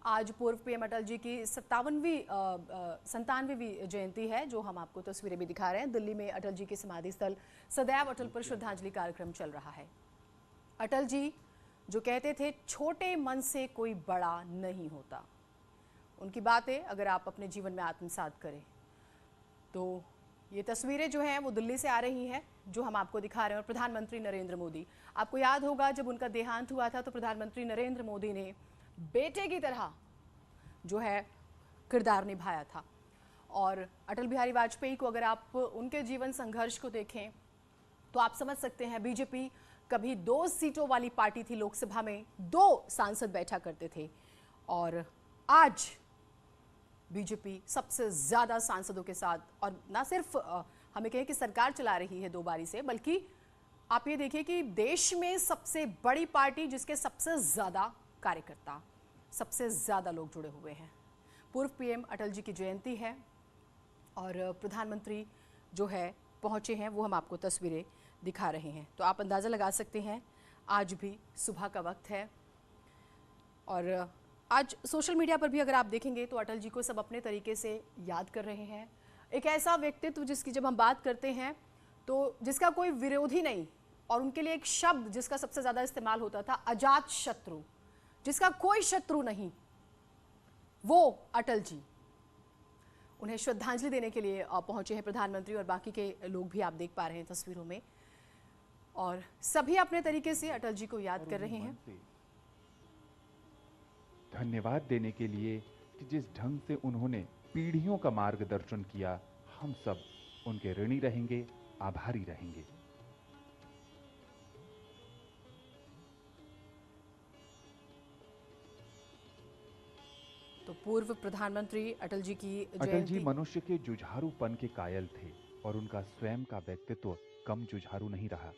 आज पूर्व पीएम अटल जी की 97वीं जयंती है, जो हम आपको तस्वीरें भी दिखा रहे हैं। दिल्ली में अटल जी के समाधि स्थल सदैव अटल पर श्रद्धांजलि कार्यक्रम चल रहा है। अटल जी जो कहते थे, छोटे मन से कोई बड़ा नहीं होता, उनकी बातें अगर आप अपने जीवन में आत्मसात करें तो ये तस्वीरें जो हैं वो दिल्ली से आ रही हैं, जो हम आपको दिखा रहे हैं। और प्रधानमंत्री नरेंद्र मोदी, आपको याद होगा जब उनका देहांत हुआ था तो प्रधानमंत्री नरेंद्र मोदी ने बेटे की तरह जो है किरदार निभाया था। और अटल बिहारी वाजपेयी को अगर आप उनके जीवन संघर्ष को देखें तो आप समझ सकते हैं, बीजेपी कभी 2 सीटों वाली पार्टी थी, लोकसभा में 2 सांसद बैठा करते थे, और आज बीजेपी सबसे ज्यादा सांसदों के साथ, और ना सिर्फ हमें कहें कि सरकार चला रही है 2 बारी से, बल्कि आप ये देखिए कि देश में सबसे बड़ी पार्टी जिसके सबसे ज्यादा कार्यकर्ता, सबसे ज्यादा लोग जुड़े हुए हैं। पूर्व पीएम अटल जी की जयंती है और प्रधानमंत्री जो है पहुंचे हैं, वो हम आपको तस्वीरें दिखा रहे हैं। तो आप अंदाज़ा लगा सकते हैं आज भी सुबह का वक्त है, और आज सोशल मीडिया पर भी अगर आप देखेंगे तो अटल जी को सब अपने तरीके से याद कर रहे हैं। एक ऐसा व्यक्तित्व जिसकी जब हम बात करते हैं तो जिसका कोई विरोधी नहीं, और उनके लिए एक शब्द जिसका सबसे ज़्यादा इस्तेमाल होता था, अजात शत्रु, जिसका कोई शत्रु नहीं, वो अटल जी। उन्हें श्रद्धांजलि देने के लिए पहुंचे हैं प्रधानमंत्री, और बाकी के लोग भी आप देख पा रहे हैं तस्वीरों में, और सभी अपने तरीके से अटल जी को याद कर रहे हैं। धन्यवाद देने के लिए कि जिस ढंग से उन्होंने पीढ़ियों का मार्गदर्शन किया, हम सब उनके ऋणी रहेंगे, आभारी रहेंगे। तो पूर्व प्रधानमंत्री अटल जी की अटल जी मनुष्य के जुझारूपन के कायल थे, और उनका स्वयं का व्यक्तित्व कम जुझारू नहीं रहा।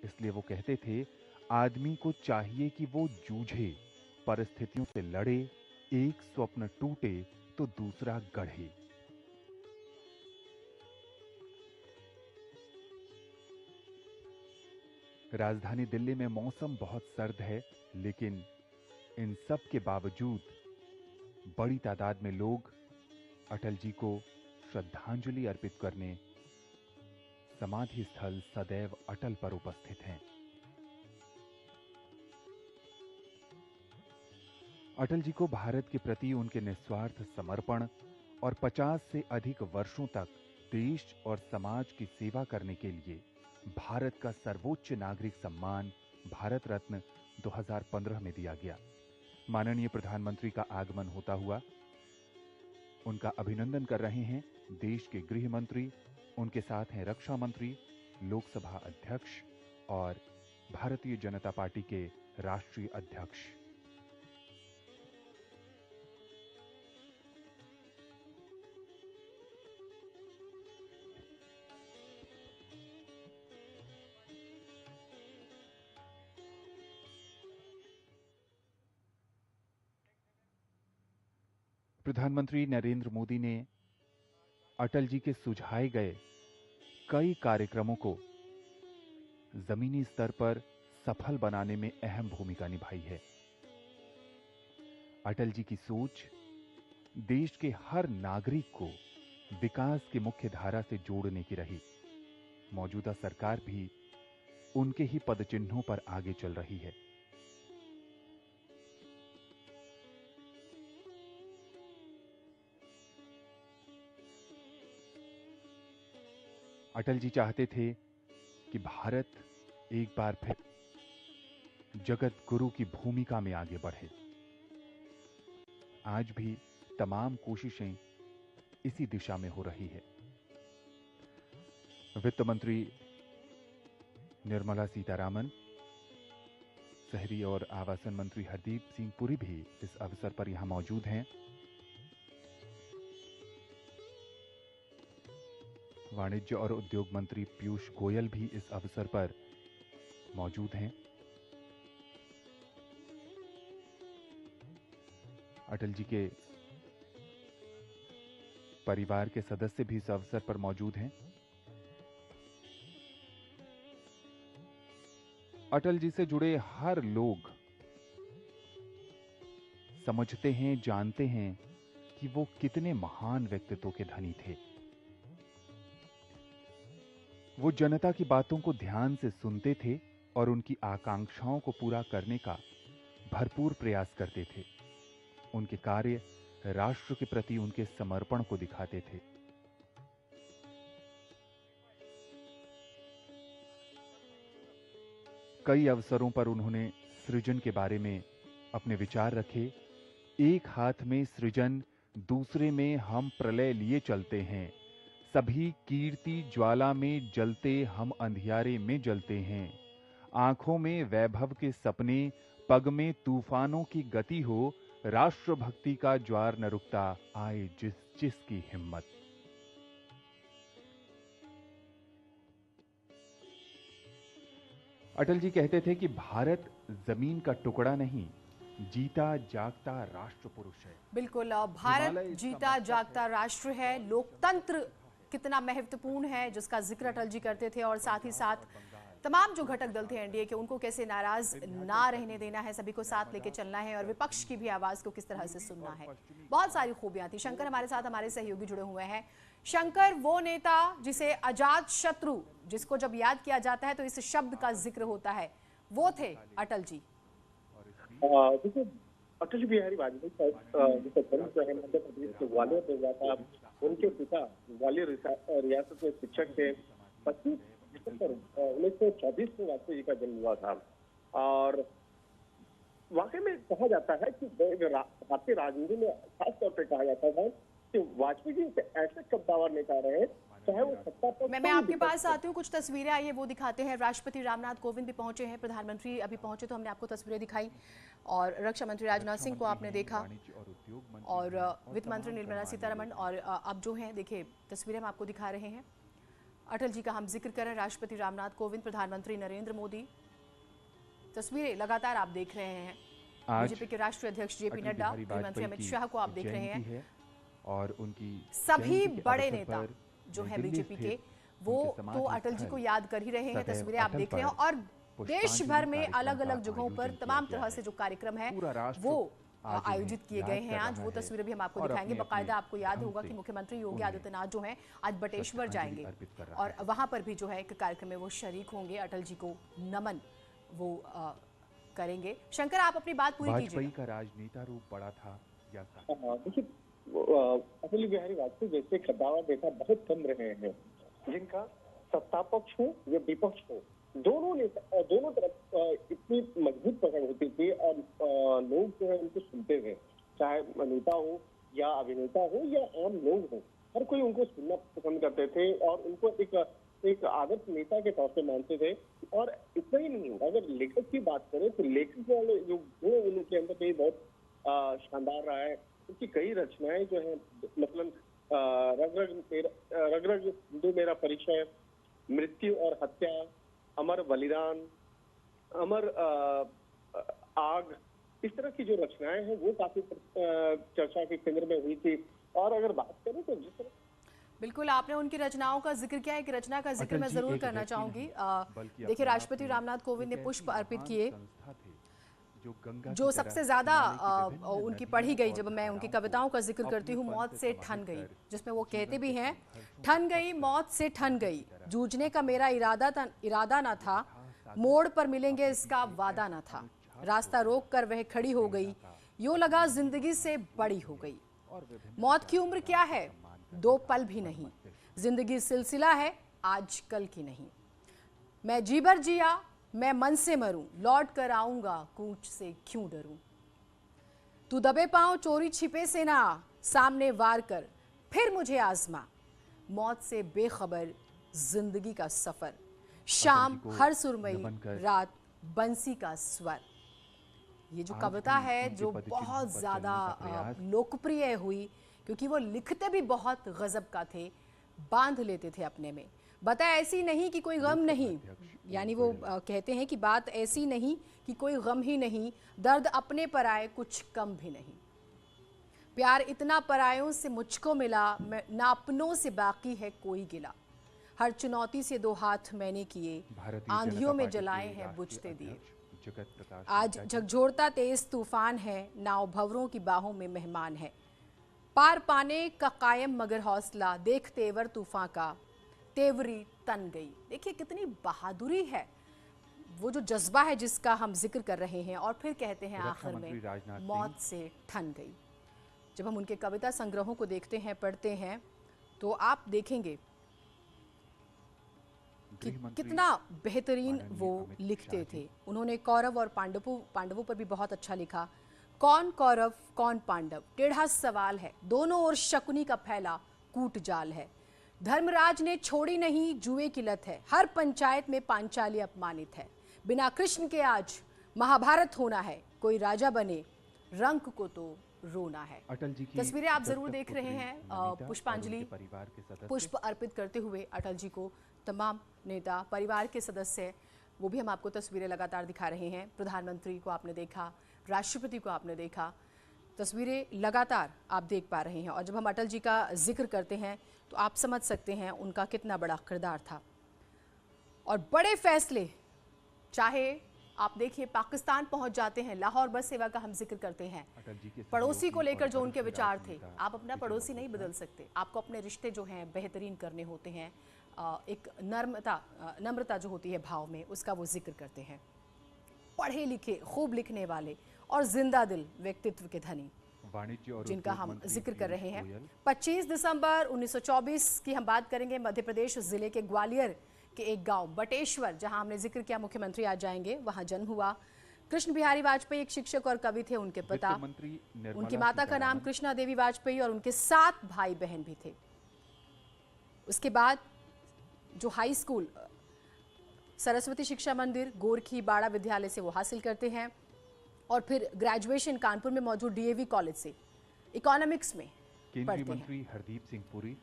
इसलिए वो कहते थे, आदमी को चाहिए कि वो जूझे, परिस्थितियों से लड़े, एक स्वप्न टूटे तो दूसरा गढ़े। राजधानी दिल्ली में मौसम बहुत सर्द है, लेकिन इन सब के बावजूद बड़ी तादाद में लोग अटल जी को श्रद्धांजलि अर्पित करने समाधि स्थल सदैव अटल पर उपस्थित हैं। अटल जी को भारत के प्रति उनके निस्वार्थ समर्पण और 50 से अधिक वर्षों तक देश और समाज की सेवा करने के लिए भारत का सर्वोच्च नागरिक सम्मान भारत रत्न 2015 में दिया गया। माननीय प्रधानमंत्री का आगमन होता हुआ उनका अभिनंदन कर रहे हैं देश के गृह मंत्री, उनके साथ हैं रक्षा मंत्री, लोकसभा अध्यक्ष और भारतीय जनता पार्टी के राष्ट्रीय अध्यक्ष। प्रधानमंत्री नरेंद्र मोदी ने अटल जी के सुझाए गए कई कार्यक्रमों को जमीनी स्तर पर सफल बनाने में अहम भूमिका निभाई है। अटल जी की सोच देश के हर नागरिक को विकास की मुख्य धारा से जोड़ने की रही। मौजूदा सरकार भी उनके ही पदचिन्हों पर आगे चल रही है। अटल जी चाहते थे कि भारत एक बार फिर जगत गुरु की भूमिका में आगे बढ़े। आज भी तमाम कोशिशें इसी दिशा में हो रही है। वित्त मंत्री निर्मला सीतारामन, शहरी और आवासन मंत्री हरदीप सिंह पुरी भी इस अवसर पर यहां मौजूद हैं। वाणिज्य और उद्योग मंत्री पीयूष गोयल भी इस अवसर पर मौजूद हैं। अटल जी के परिवार के सदस्य भी इस अवसर पर मौजूद हैं। अटल जी से जुड़े हर लोग समझते हैं, जानते हैं कि वो कितने महान व्यक्तित्व के धनी थे। वो जनता की बातों को ध्यान से सुनते थे और उनकी आकांक्षाओं को पूरा करने का भरपूर प्रयास करते थे। उनके कार्य राष्ट्र के प्रति उनके समर्पण को दिखाते थे। कई अवसरों पर उन्होंने सृजन के बारे में अपने विचार रखे। एक हाथ में सृजन, दूसरे में हम प्रलय लिए चलते हैं। सभी कीर्ति ज्वाला में जलते, हम अंधियारे में जलते हैं। आंखों में वैभव के सपने, पग में तूफानों की गति हो। राष्ट्रभक्ति का ज्वार न रुकता, आए जिस जिसकी हिम्मत। अटल जी कहते थे कि भारत जमीन का टुकड़ा नहीं, जीता जागता राष्ट्र पुरुष है। बिल्कुल, भारत जीता जागता राष्ट्र है। लोकतंत्र कितना महत्वपूर्ण है जिसका जिक्र अटल जी करते थे, और साथ ही साथ तमाम जो घटक दल थे एनडीए के, उनको कैसे नाराज ना रहने देना है, सभी को साथ लेके चलना है, और विपक्ष की भी आवाज को किस तरह से सुनना है। बहुत सारी खूबियां थी। शंकर हमारे साथ, हमारे सहयोगी जुड़े हुए हैं। शंकर, वो नेता जिसे अजात शत्रु, जिसको जब याद किया जाता है तो इस शब्द का जिक्र होता है, वो थे अटल जी। देखिए, अटल बिहारी वाजपेयी जिसका जन्म जो है मध्य प्रदेश के ग्वालियर में हुआ था। उनके पिता ग्वालियर रियासत में शिक्षक थे। 25 दिसंबर 1924 को वाजपेयी जी का जन्म हुआ था। और वाकई में कहा जाता है कि भारतीय राजनीति में खासतौर पर कहा जाता था कि वाजपेयी जी ऐसे कद्दावर नेता रहे, चाहे वो सत्ता पर। मैं आपके पास आती हूँ, कुछ तस्वीरें आई है वो दिखाते हैं। राष्ट्रपति रामनाथ कोविंद भी पहुंचे हैं, प्रधानमंत्री अभी पहुंचे तो हमने आपको तस्वीरें दिखाई, और रक्षा मंत्री राजनाथ सिंह को आपने देखा, और वित्त मंत्री निर्मला सीतारमण, और अब जो है देखिए तस्वीरें हम आपको दिखा रहे हैं। अटल जी का हम जिक्र करें, राष्ट्रपति रामनाथ कोविंद, प्रधानमंत्री नरेंद्र मोदी, तस्वीरें लगातार आप देख रहे हैं। बीजेपी के राष्ट्रीय अध्यक्ष जेपी नड्डा, गृहमंत्री अमित शाह को आप देख रहे हैं, और उनकी सभी बड़े नेता जो है बीजेपी के, वो तो अटल जी को याद कर ही रहे हैं। तस्वीरें आप देख रहे हैं, और देश भर में अलग अलग जगहों पर तमाम तरह से जो कार्यक्रम है वो आयोजित किए गए हैं आज। वो तस्वीरें भी हम आपको दिखाएंगे। बाकायदा आपको याद होगा कि मुख्यमंत्री योगी आदित्यनाथ जो हैं आज बटेश्वर जाएंगे, और वहां पर भी जो है एक कार्यक्रम में वो शरीक होंगे, अटल जी को नमन वो करेंगे। शंकर, आप अपनी बात पूरी कीजिए। वाजपेयी का राजनेता रूप बड़ा था या देखिए, अटल बिहारी वाजपेयी जैसे कद्दावर नेता बहुत कम रहे हैं जिनका सत्ता पक्ष हो या विपक्ष हो, दोनों तरफ इतनी मजबूत पकड़ होती थी, और लोग जो है उनको सुनते थे। चाहे नेता हो या अभिनेता हो या आम लोग हो, हर कोई उनको सुनना पसंद करते थे, और उनको एक आदर्श नेता के तौर पे मानते थे। और इतना ही नहीं, अगर लेखक की बात करें तो लेखक वाले जो गुण उनके अंदर कहीं बहुत शानदार रहा है। उनकी कई रचनाएं जो है, मसलन रग रग हिंदू मेरा परिचय, मृत्यु और हत्या, अमर बलिदान, अमर आग, इस तरह की जो रचनाएं हैं वो काफी चर्चा के केंद्र में हुई थी। और अगर बात करें तो जिस तरह, बिल्कुल आपने उनकी रचनाओं का जिक्र किया है, एक रचना का जिक्र मैं जरूर करना चाहूंगी। देखिए, राष्ट्रपति रामनाथ कोविंद ने पुष्प अर्पित किए, जो सबसे ज्यादा उनकी पढ़ी गई। जब मैं उनकी कविताओं का जिक्र करती हूँ, मौत से ठन गई, जिसमें वो कहते भी हैं, ठन गई मौत से ठन गई, जूझने का मेरा इरादा ना था, मोड़ पर मिलेंगे इसका वादा ना था, रास्ता रोक कर वह खड़ी हो गई, यूं लगा जिंदगी से बड़ी हो गई। मौत की उम्र क्या है, 2 पल भी नहीं, जिंदगी सिलसिला है आज कल की नहीं। मैं जी भर जिया मैं मन से मरूं, लौट कर आऊंगा कूच से क्यों डरूं। तू दबे पांव चोरी छिपे से ना, सामने वार कर फिर मुझे आजमा, मौत से बेखबर जिंदगी का सफर, शाम हर सुरमई रात बंसी का स्वर। ये जो कविता है जो बहुत ज्यादा लोकप्रिय हुई, क्योंकि वो लिखते भी बहुत गजब का थे, बांध लेते थे अपने में। बता ऐसी नहीं कि कोई गम नहीं, यानी वो कहते हैं कि बात ऐसी नहीं कि कोई गम ही नहीं, दर्द अपने पर आए कुछ कम भी नहीं, प्यार इतना परायों से मुझको मिला, ना अपनों से बाकी है कोई गिला, हर चुनौती से 2 हाथ मैंने किए, आंधियों में जलाए हैं बुझते दिए। जगत प्रकाश आज नड्डा जी, झकझोरता तेज तूफान है, नाव भंवरों की बाहों में मेहमान है। पार पाने का कायम मगर हौसला, देख तेवर तूफान का, तेवरी तन गई। देखिए कितनी बहादुरी है, वो जो जज्बा है जिसका हम जिक्र कर रहे हैं, और फिर कहते हैं रक्षा आखिर मंत्री में राजनाथ सिंह, मौत से ठन गई। जब हम उनके कविता संग्रहों को देखते हैं, पढ़ते हैं, तो आप देखेंगे कि गृह मंत्री कितना बेहतरीन माननीय वो अमित लिखते शाह थे। जी, उन्होंने कौरव और पांडवों पर भी बहुत अच्छा लिखा। कौन कौरव कौन पांडव, टेढ़ा सवाल है, दोनों ओर शकुनी का फैला कूट जाल है। धर्मराज ने छोड़ी नहीं जुए की लत है, हर पंचायत में पांचाली अपमानित है। बिना कृष्ण के आज महाभारत होना है, कोई राजा बने रंक को तो रोना है। अटल जी की तस्वीरें आप जब जरूर तक देख रहे पुत्री हैं। नमिता और पुष्पांजलि उनके परिवार के सदस्य पुष्प अर्पित करते हुए अटल जी को तमाम नेता, परिवार के सदस्य, वो भी हम आपको तस्वीरें लगातार दिखा रहे हैं। प्रधानमंत्री को आपने देखा, राष्ट्रपति को आपने देखा, तस्वीरें लगातार आप देख पा रहे हैं। और जब हम अटल जी का जिक्र करते हैं तो आप समझ सकते हैं उनका कितना बड़ा किरदार था। और बड़े फैसले, चाहे आप देखिए पाकिस्तान पहुंच जाते हैं, लाहौर बस सेवा का हम जिक्र करते हैं, अटल जी के पड़ोसी को सहयोगी लेकर और जो उनके वरिष्ठ विचार थे, राजनेता आप अपना पीके पड़ोसी नहीं मल्होत्रा, बदल सकते, आपको अपने रिश्ते जो हैं बेहतरीन करने होते हैं। एक नम्रता जो होती है भाव में, उसका वो जिक्र करते हैं। पढ़े लिखे, खूब लिखने वाले और जिंदा दिल व्यक्तित्व के धनी, वाणिज्य और जिनका उद्योग हम मंत्री जिक्र कर पीयूष रहे हैं। गोयल, 25 दिसंबर 1924 की हम बात करेंगे। मध्य प्रदेश जिले के ग्वालियर के एक गांव बटेश्वर, जहां हमने जिक्र किया, मुख्यमंत्री आज जाएंगे, वहां जन्म हुआ। कृष्ण बिहारी वाजपेयी एक शिक्षक और कवि थे, उनके पिता, वित्त मंत्री निर्मला उनकी माता का नाम सीतारमण, कृष्णा देवी वाजपेयी, और उनके 7 भाई बहन भी थे। उसके बाद जो हाई स्कूल सरस्वती शिक्षा मंदिर गोरखी बाड़ा विद्यालय से वो हासिल करते हैं, और फिर ग्रेजुएशन कानपुर में मौजूद डीएवी कॉलेज से इकोनॉमिक्स में केंद्रीय पढ़ते हैं। मंत्री हरदीप सिंह पुरी,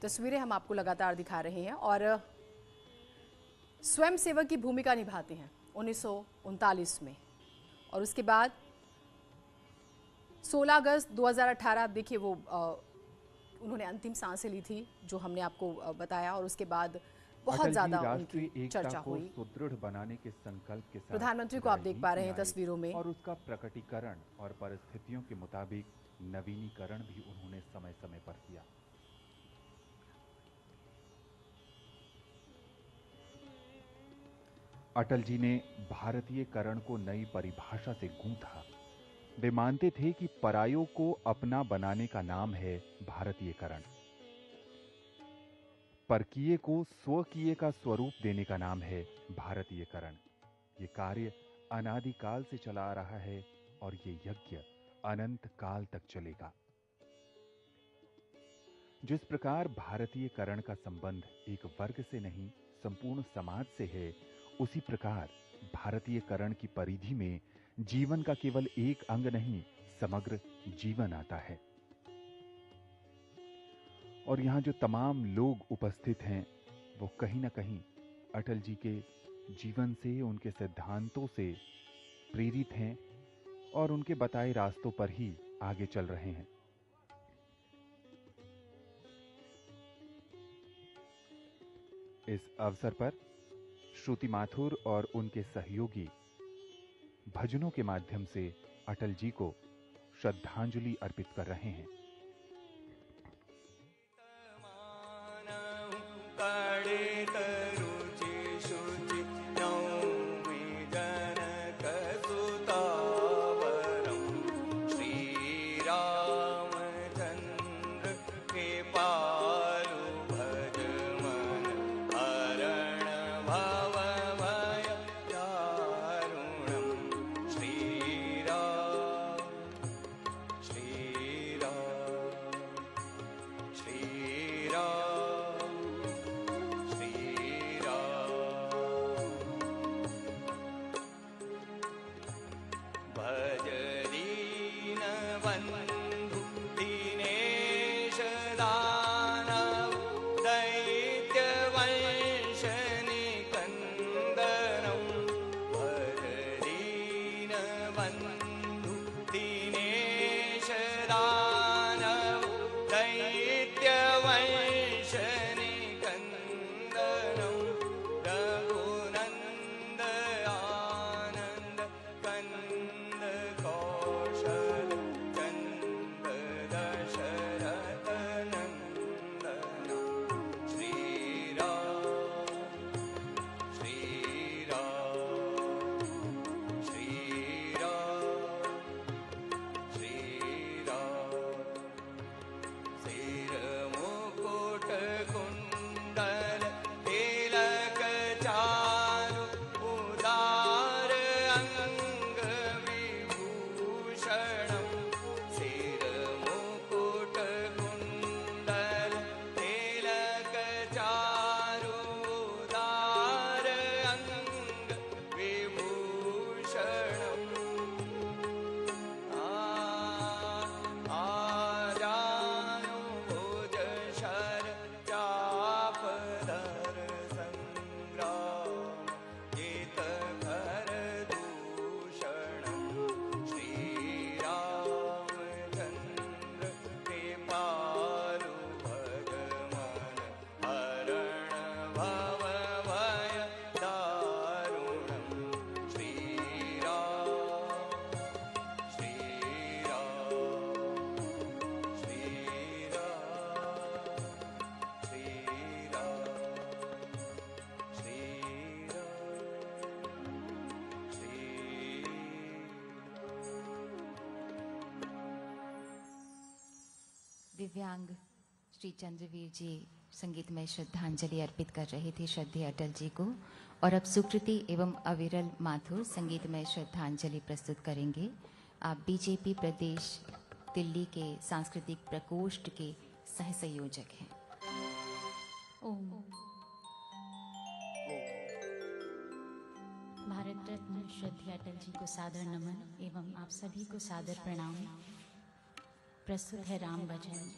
तस्वीरें हम आपको लगातार दिखा रहे हैं। और स्वयं सेवक की भूमिका निभाते हैं 1939 में, और उसके बाद 16 अगस्त 2018, आप देखिए वो उन्होंने अंतिम सांसें ली थी, जो हमने आपको बताया, और उसके बाद बहुत अटल जी ज्यादा राष्ट्रीय उनकी एकता चर्चा को हुई। सुदृढ़ बनाने के संकल्प के साथ प्रधानमंत्री को आप देख पा रहे हैं रणनीति तस्वीरों में। बनाई और उसका प्रकटीकरण और परिस्थितियों के मुताबिक नवीनीकरण भी उन्होंने समय समय पर किया। अटल जी ने भारतीयकरण को नई परिभाषा से गूंथा। वे मानते थे कि परायों को अपना बनाने का नाम है भारतीयकरण, परकीय को स्वकीय का स्वरूप देने का नाम है भारतीयकरण। ये कार्य अनादिकाल से चला आ रहा है और ये यज्ञ अनंत काल तक चलेगा। जिस प्रकार भारतीयकरण का संबंध एक वर्ग से नहीं संपूर्ण समाज से है, उसी प्रकार भारतीयकरण की परिधि में जीवन का केवल एक अंग नहीं, समग्र जीवन आता है। और यहाँ जो तमाम लोग उपस्थित हैं, वो कहीं ना कहीं अटल जी के जीवन से, उनके सिद्धांतों से प्रेरित हैं और उनके बताए रास्तों पर ही आगे चल रहे हैं। इस अवसर पर श्रुति माथुर और उनके सहयोगी भजनों के माध्यम से अटल जी को श्रद्धांजलि अर्पित कर रहे हैं। दिव्यांग श्री चंद्रवीर जी संगीतमय श्रद्धांजलि अर्पित कर रहे थे श्रद्धेय अटल जी को। और अब सुकृति एवं अविरल माथुर संगीतमय श्रद्धांजलि प्रस्तुत करेंगे। आप बीजेपी प्रदेश दिल्ली के सांस्कृतिक प्रकोष्ठ के सह संयोजक हैं। ओम। भारत रत्न श्रद्धेय अटल जी को सादर नमन एवं आप सभी को सादर प्रणाम। प्रस्तुत है राम भजन।